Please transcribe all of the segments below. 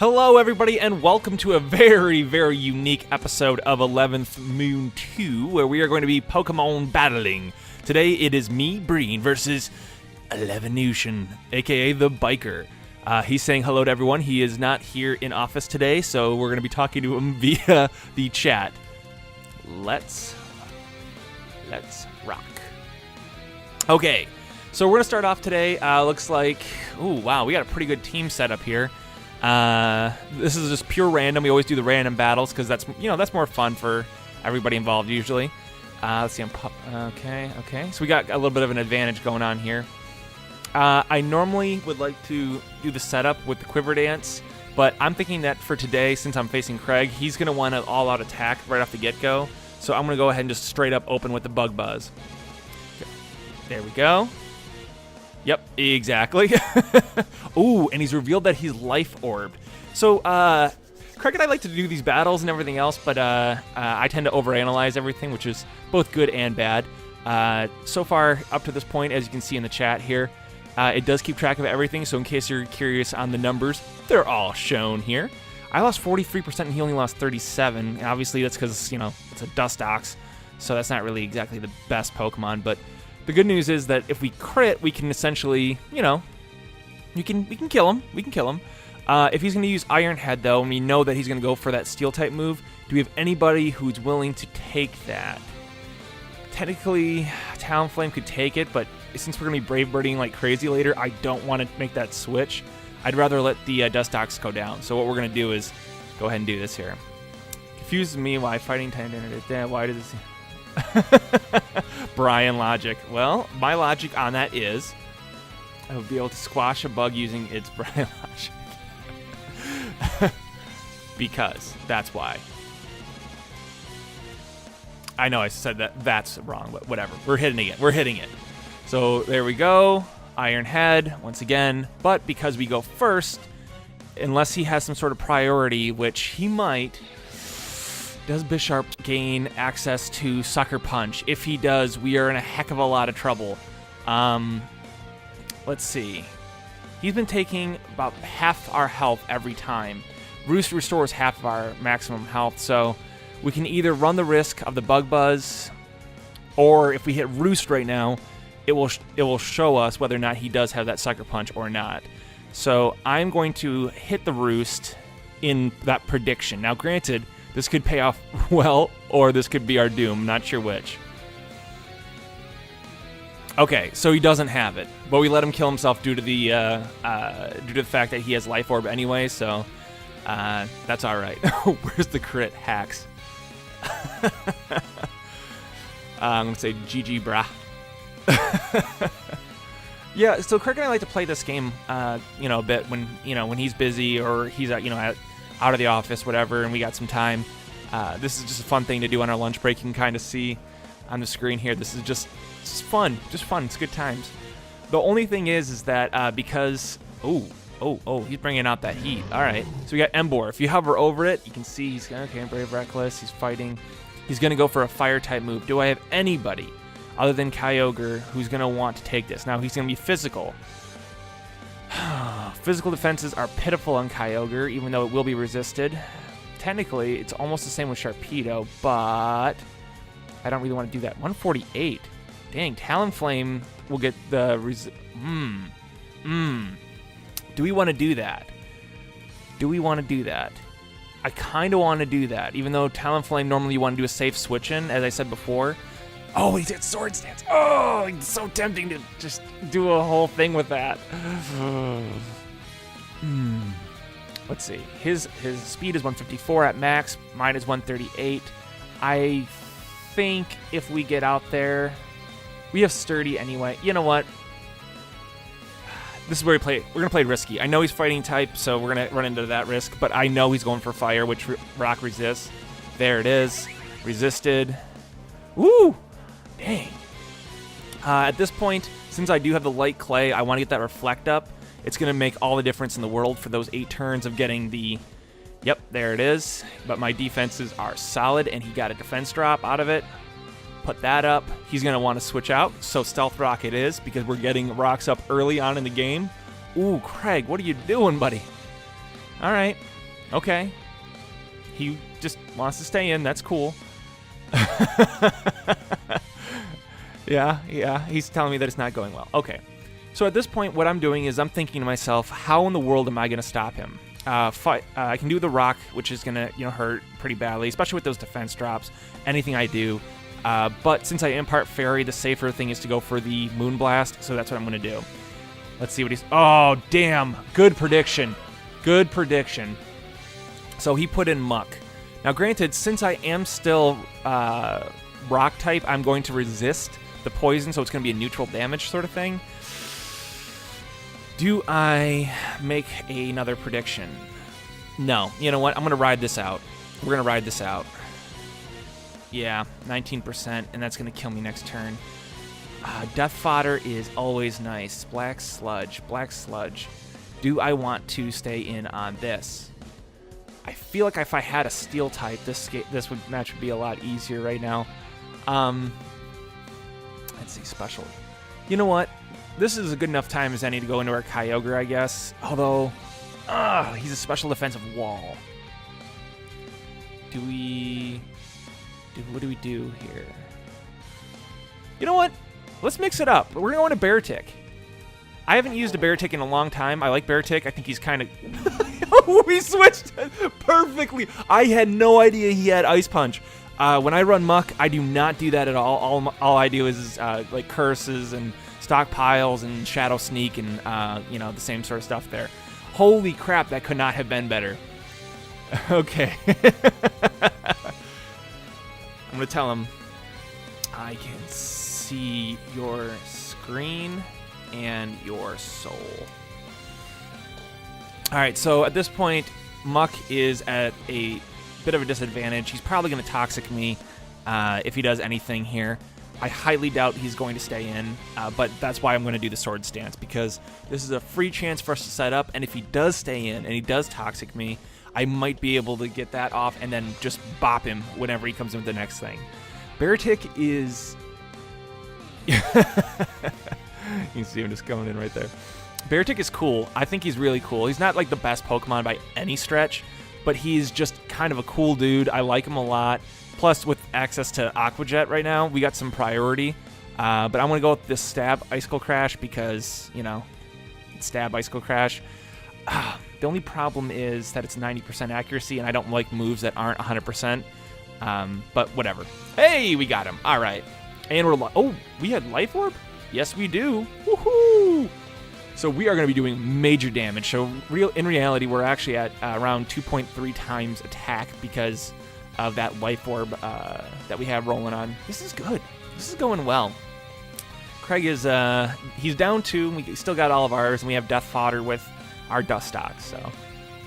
Hello, everybody, and welcome to a very, very unique episode of 11th Moon 2, where we are going to be Pokemon battling. Today, it is me, Breen, versus Eleventh, aka the Biker. He's saying hello to everyone. He is not here in office today, so we're going to be talking to him via the chat. Let's rock. Okay, so we're going to start off today. Looks like, ooh, wow, we got a pretty good team set up here. This is just pure random. We always do the random battles because that's more fun for everybody involved usually. Let's see. Okay. So we got a little bit of an advantage going on here. I normally would like to do the setup with the quiver dance, but I'm thinking that for today, since I'm facing Craig, he's going to want an all-out attack right off the get-go. So I'm going to go ahead and just straight up open with the Bug Buzz. Okay. There we go. Yep, exactly. Ooh, and he's revealed that he's life orbed. So, Craig and I like to do these battles and everything else, but I tend to overanalyze everything, which is both good and bad. So far, up to this point, as you can see in the chat here, it does keep track of everything, so in case you're curious on the numbers, they're all shown here. I lost 43% and he only lost 37%, and obviously that's because, it's a Dustox, so that's not really exactly the best Pokemon, but the good news is that if we crit, we can essentially, we can kill him. We can kill him. If he's going to use Iron Head, though, and we know that he's going to go for that Steel-type move, do we have anybody who's willing to take that? Technically, Talonflame could take it, but since we're going to be Brave Birding like crazy later, I don't want to make that switch. I'd rather let the Dustox go down. So what we're going to do is go ahead and do this here. Confuses me why fighting time didn't. Why does this... Brian logic. Well, my logic on that is I would be able to squash a bug using its Brian logic. Because that's why. I know I said that's wrong, but whatever. We're hitting it. We're hitting it. So there we go. Iron Head once again. But because we go first, unless he has some sort of priority, which he might... Does Bisharp gain access to Sucker Punch? If he does, we are in a heck of a lot of trouble. Let's see. He's been taking about half our health every time. Roost restores half of our maximum health, so we can either run the risk of the Bug Buzz, or if we hit Roost right now, it will show us whether or not he does have that Sucker Punch or not. So I'm going to hit the Roost in that prediction. Now, granted, this could pay off well, or this could be our doom. Not sure which. Okay, so he doesn't have it, but we let him kill himself due to the fact that he has Life Orb anyway. So that's all right. Where's the crit hacks? I'm gonna say GG, brah. Yeah. So Craig and I like to play this game, a bit when he's busy or he's out of the office, whatever, and we got some time. This is just a fun thing to do on our lunch break. You can kind of see on the screen here. This is just fun. It's good times. The only thing is that because... Oh, he's bringing out that heat. All right, so we got Emboar. If you hover over it, you can see he's... Okay, Brave Reckless. He's fighting. He's going to go for a Fire-type move. Do I have anybody other than Kyogre who's going to want to take this? Now, he's going to be physical. Physical defenses are pitiful on Kyogre, even though it will be resisted. Technically, it's almost the same with Sharpedo, but I don't really want to do that. 148. Dang, Talonflame will get the... Do we want to do that? I kind of want to do that, even though Talonflame normally you want to do a safe switch-in, as I said before. Oh, he's at Sword Stance. Oh, it's so tempting to just do a whole thing with that. Let's see. His speed is 154 at max. Mine is 138. I think if we get out there, we have Sturdy anyway. You know what? This is where we're going to play risky. I know he's fighting type, so we're going to run into that risk, but I know he's going for fire, which rock resists. There it is. Resisted. Woo! Dang. At this point, since I do have the light clay, I want to get that reflect up. It's going to make all the difference in the world for those 8 turns of getting the... Yep, there it is. But my defenses are solid, and he got a defense drop out of it. Put that up. He's going to want to switch out, so Stealth Rock it is, because we're getting rocks up early on in the game. Ooh, Craig, what are you doing, buddy? All right. Okay. He just wants to stay in. That's cool. Yeah. He's telling me that it's not going well. Okay. So at this point, what I'm doing is I'm thinking to myself, how in the world am I going to stop him? I can do the rock, which is going to hurt pretty badly, especially with those defense drops. Anything I do. But since I am part fairy, the safer thing is to go for the Moonblast, so that's what I'm going to do. Let's see what he's... Oh, damn. Good prediction. Good prediction. So he put in Muck. Now, granted, since I am still rock type, I'm going to resist the poison, so it's going to be a neutral damage sort of thing. Do I make another prediction? No. You know what? I'm going to ride this out. We're going to ride this out. Yeah, 19%, and that's going to kill me next turn. Death Fodder is always nice. Black Sludge. Do I want to stay in on this? I feel like if I had a Steel type, this match would be a lot easier right now. Let's see, special. You know what? This is a good enough time as any to go into our Kyogre, I guess. Although, he's a special defensive wall. What do we do here? You know what? Let's mix it up. We're going to Beartic. I haven't used a Beartic in a long time. I like Beartic. I think he's kind of... We switched perfectly. I had no idea he had Ice Punch. When I run Muck, I do not do that at all. All I do is like curses and stockpiles and Shadow Sneak and the same sort of stuff there. Holy crap, that could not have been better. Okay. I'm going to tell him, I can see your screen and your soul. All right, so at this point, Muck is at a bit of a disadvantage. He's probably going to Toxic me if he does anything here. I highly doubt he's going to stay in, but that's why I'm going to do the Sword Stance, because this is a free chance for us to set up, and if he does stay in and he does Toxic me, I might be able to get that off and then just bop him whenever he comes in with the next thing. Beartic is... You can see him just going in right there. Beartic is cool. I think he's really cool. He's not like the best Pokemon by any stretch, but he's just kind of a cool dude. I like him a lot. Plus, with access to Aqua Jet right now, we got some priority. But I'm going to go with this Stab Icicle Crash because, Stab Icicle Crash. The only problem is that it's 90% accuracy, and I don't like moves that aren't 100%. But whatever. Hey, we got him. All right. And we're... we had Life Orb? Yes, we do. Woohoo! So we are going to be doing major damage. So in reality, we're actually at around 2.3 times attack because of that Life Orb that we have rolling on. This is good. This is going well. Craig is... he's down 2. We still got all of ours, and we have Death Fodder with our Dustox, so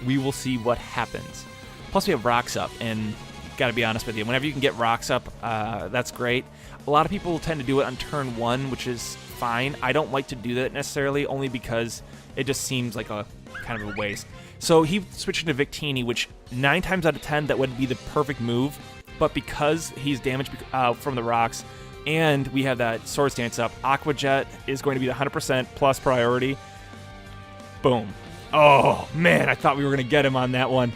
we will see what happens. Plus, we have Rocks Up, and gotta be honest with you, whenever you can get Rocks Up, that's great. A lot of people tend to do it on turn 1, which is fine. I don't like to do that necessarily, only because it just seems like a kind of a waste. So he switched into Victini, which 9 times out of 10, that would be the perfect move, but because he's damaged from the rocks, and we have that Sword Stance up, Aqua Jet is going to be the 100% plus priority. Boom. Oh, man, I thought we were going to get him on that one.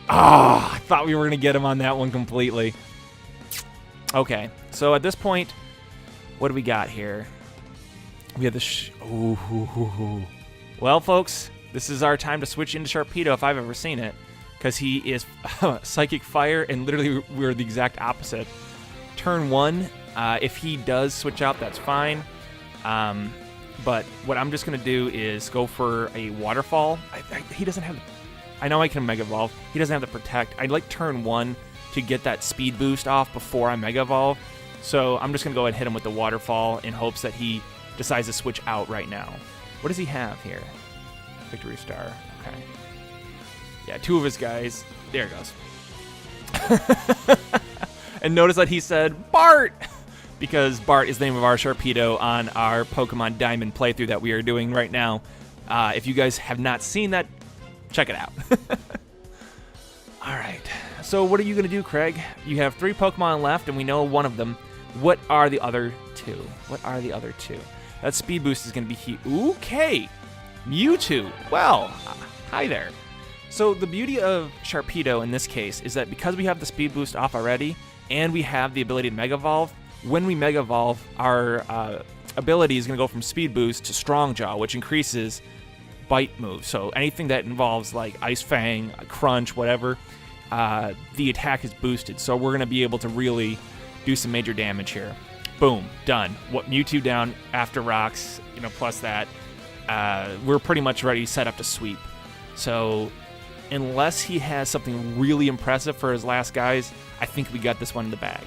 I thought we were going to get him on that one completely. Okay, so at this point, what do we got here? We have the... Well, folks, this is our time to switch into Sharpedo if I've ever seen it, because he is Psychic Fire, and literally we're the exact opposite. Turn 1, if he does switch out, that's fine. But what I'm just going to do is go for a Waterfall. He doesn't have... I know I can Mega Evolve. He doesn't have the Protect. I'd like turn 1 to get that speed boost off before I Mega Evolve. So I'm just going to go ahead and hit him with the Waterfall in hopes that he decides to switch out right now. What does he have here? Victory Star. Okay. Yeah, 2 of his guys. There it goes. And notice that he said, Bart! Because Bart is the name of our Sharpedo on our Pokemon Diamond playthrough that we are doing right now. If you guys have not seen that, check it out. All right. So what are you going to do, Craig? You have 3 Pokemon left, and we know one of them. What are the other 2? What are the other 2? That Speed Boost is going to be... Okay. Mewtwo. Well, hi there. So the beauty of Sharpedo in this case is that because we have the speed boost off already, and we have the ability to Mega Evolve, when we Mega Evolve, our ability is going to go from speed boost to Strong Jaw, which increases bite moves. So anything that involves like Ice Fang, Crunch, whatever, the attack is boosted. So we're going to be able to really do some major damage here. Boom, done. What Mewtwo down after rocks, plus that, we're pretty much ready set up to sweep. So unless he has something really impressive for his last guys, I think we got this one in the bag.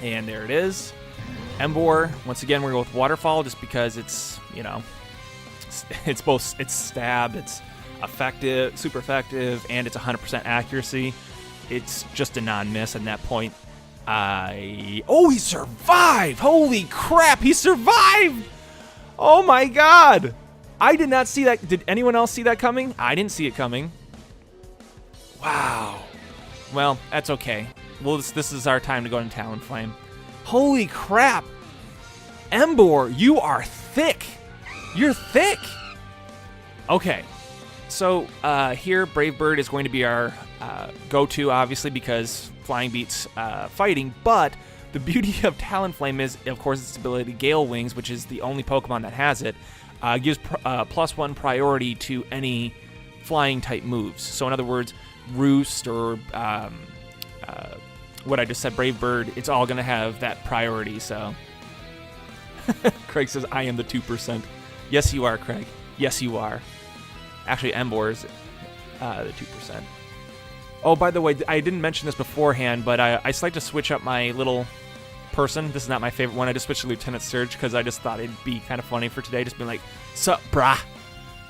And there it is. Emboar, once again, we're going to go with Waterfall just because it's, it's both, it's stab, it's effective, super effective, and it's 100% accuracy. It's just a non-miss at that point. Oh, he survived! Holy crap, he survived! Oh my god! I did not see that. Did anyone else see that coming? I didn't see it coming. Wow. Well, that's okay. Well, this is our time to go into Talonflame. Holy crap! Emboar, you are thick! You're thick! Okay. So, here, Brave Bird is going to be our go-to, obviously, because flying beats fighting, but the beauty of Talonflame is, of course, its ability Gale Wings, which is the only Pokemon that has it, gives +1 priority to any flying-type moves. So, in other words, Roost or what I just said, Brave Bird, it's all going to have that priority, so... Craig says, I am the 2%. Yes, you are, Craig. Yes, you are. Actually, Emboar is the 2%. Oh, by the way, I didn't mention this beforehand, but I just like to switch up my little person. This is not my favorite one. I just switched to Lieutenant Surge because I just thought it'd be kind of funny for today. Just being like, sup, brah.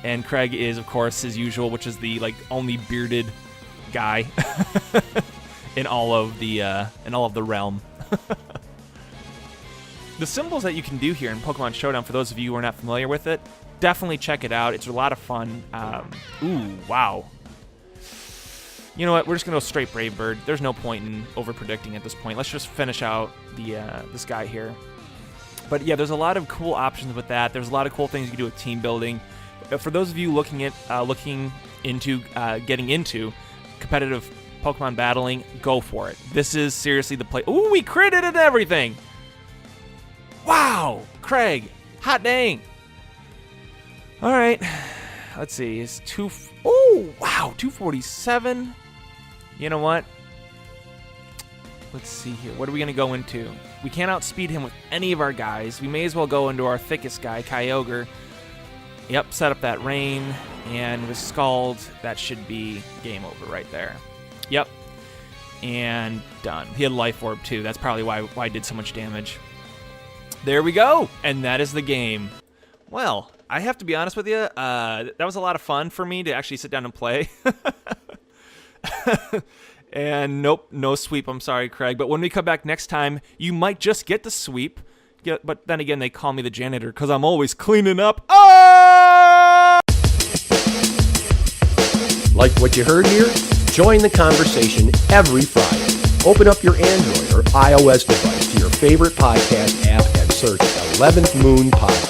And Craig is, of course, his usual, which is the only bearded guy in all of the realm. The symbols that you can do here in Pokemon Showdown, for those of you who are not familiar with it, definitely check it out. It's a lot of fun. Ooh, wow. You know what? We're just going to go straight Brave Bird. There's no point in over-predicting at this point. Let's just finish out this guy here. But yeah, there's a lot of cool options with that. There's a lot of cool things you can do with team building. For those of you looking into getting into competitive Pokemon battling, go for it. This is seriously the play. Ooh, we critted and everything. Wow, Craig, hot dang. All right, let's see. It's oh, wow, 247. You know what? Let's see here. What are we going to go into? We can't outspeed him with any of our guys. We may as well go into our thickest guy, Kyogre. Yep, set up that rain. And with Scald, that should be game over right there. Yep. And done. He had Life Orb, too. That's probably why I did so much damage. There we go. And that is the game. Well, I have to be honest with you. That was a lot of fun for me to actually sit down and play. And nope, no sweep. I'm sorry, Craig. But when we come back next time, you might just get the sweep. Yeah, but then again, they call me the janitor because I'm always cleaning up. Ah! Like what you heard here? Join the conversation every Friday. Open up your Android or iOS device to your favorite podcast app and search 11th Moon Podcast.